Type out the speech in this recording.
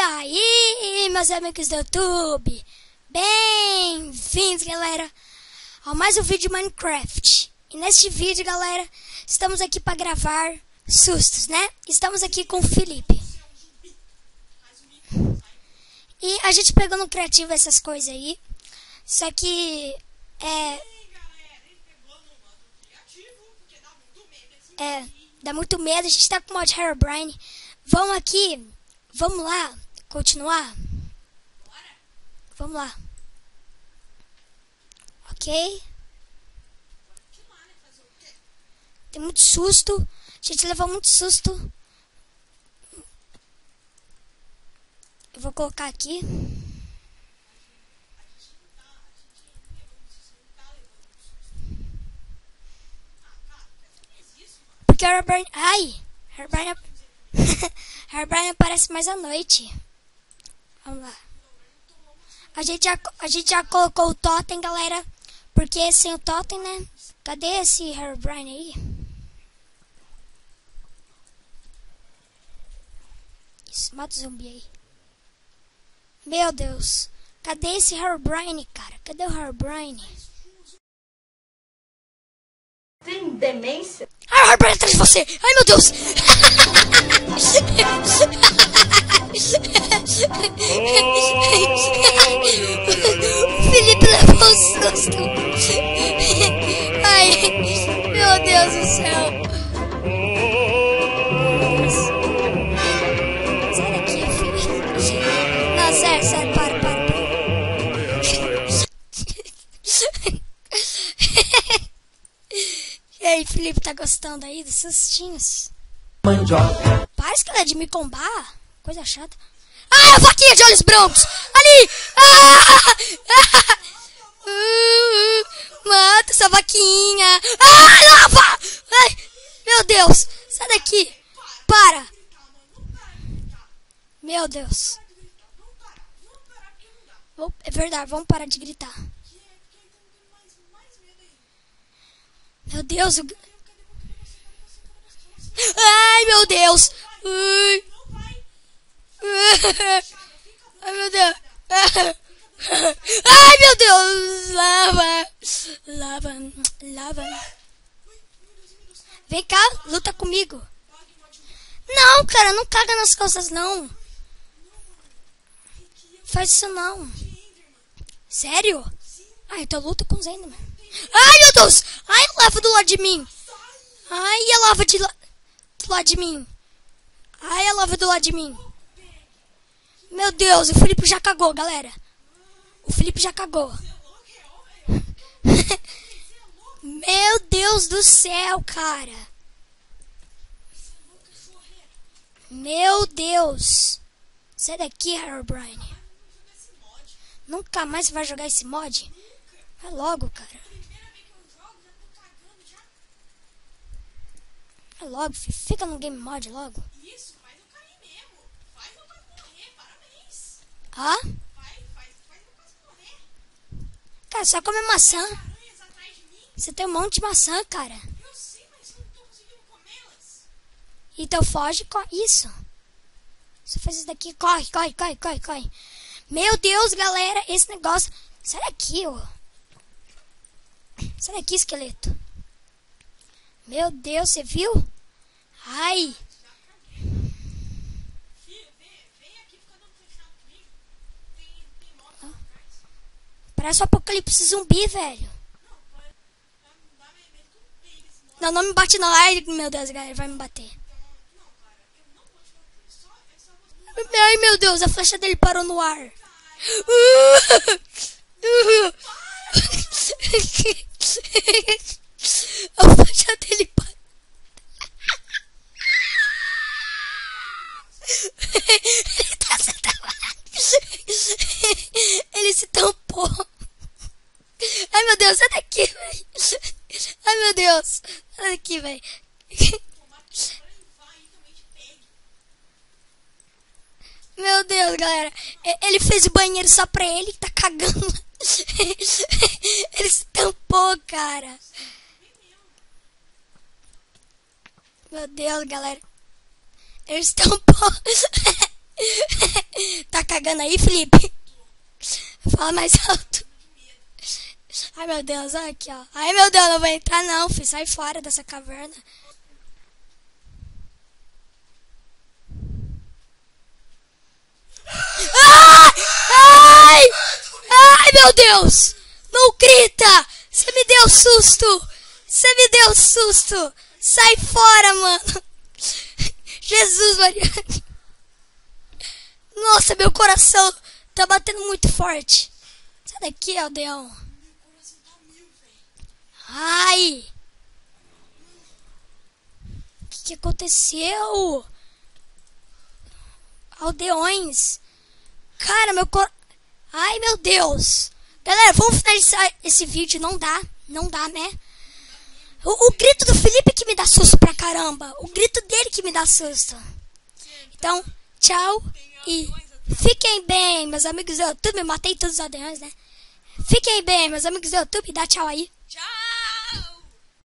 aí, meus amigos do YouTube, bem-vindos, galera, a mais um vídeo de Minecraft. E neste vídeo, galera, estamos aqui para gravar sustos, né? Estamos aqui com o Felipe. E a gente pegou no criativo essas coisas aí, só que dá muito medo, a gente tá com o mod Herobrine. Vamos lá, continuar? Vamos lá. Ok? Tem muito susto, a gente levou muito susto. Eu vou colocar aqui. Porque o Herobrine... Herobrine aparece mais à noite. Vamos lá. A gente já colocou o totem, galera. Porque sem o totem, né? Cadê esse Herobrine aí? Isso, mata o zumbi aí. Meu Deus. Cadê esse Herobrine, cara? Cadê o Herobrine? Tem demência? Ah, o Herobrine atrás de você! Ai, meu Deus! O Felipe levou um susto. Ai, meu Deus do céu. Sai daqui, Felipe. Não, sério, para. E aí, Felipe, tá gostando aí dos sustinhos? Mandioca. Parece que ela é de me combar. Coisa chata. Ah, a vaquinha de olhos brancos! Ali! Mata essa vaquinha! Ah, lava! Ai, meu Deus! Sai daqui! Para! Meu Deus! É verdade, vamos parar de gritar. Meu Deus! Ai, meu Deus! Ai, meu Deus! Ai, meu Deus! Lava! Vem cá, luta comigo! Não, cara, não caga nas costas, não! Faz isso não! Sério? Ah, então luta com os Enderman. Ai, meu Deus! Ai, a lava do lado de mim! Ai, a lava do lado de mim! Ai, a lava do lado de mim! Meu Deus, o Felipe já cagou, galera! O Felipe já cagou! Meu Deus do céu, cara! Meu Deus! Sai daqui, Herobrine! Nunca mais você vai jogar esse mod? Vai logo, cara! Vai logo, filho. Fica no game mod logo. Isso, faz eu cair mesmo. Faz eu quase morrer, parabéns. Ah? Faz eu quase morrer. Cara, só comer maçã. Aranhas atrás de mim. Você tem um monte de maçã, cara. Eu sei, mas eu não tô conseguindo comê-las. Então foge, corre. Isso. Você faz isso daqui, corre. Meu Deus, galera, esse negócio... Sai daqui, ó. Sai daqui, esqueleto. Meu Deus, você viu? Ai. Filho, vem aqui, fica dando fechado comigo. Tem moto atrás. Parece um apocalipse zumbi, velho. Não, vai beber tudo bem nesse moto. Não me bate não. Ai, meu Deus, galera, vai me bater. Não, cara, eu não vou te bater. É só você. Ai, meu Deus, a flecha dele parou no ar. A flecha dele parou. Ele se tampou. Ai, meu Deus, sai daqui, velho. Ai, meu Deus. Sai daqui, velho. Meu Deus, galera. Ele fez o banheiro só pra ele, tá cagando. Ele se tampou, cara. Meu Deus, galera. Eles tampou. cagando aí, Felipe? Fala mais alto. Ai, meu Deus, olha aqui, ó. Ai, meu Deus, não vou entrar não, filho. Sai fora dessa caverna. Ai! Ai, meu Deus! Não grita! Você me deu susto! Você me deu susto! Sai fora, mano! Jesus, Maria! Nossa, meu coração tá batendo muito forte. Sai daqui, aldeão. Ai! O que aconteceu? Aldeões! Cara, meu cor... Ai, meu Deus! Galera, vamos finalizar esse vídeo. Não dá, né? O grito do Felipe que me dá susto pra caramba. O grito dele que me dá susto. Então, tchau e fiquem bem, meus amigos do YouTube. Matei todos os aldeões, né? Fiquem bem, meus amigos do YouTube. Dá tchau aí.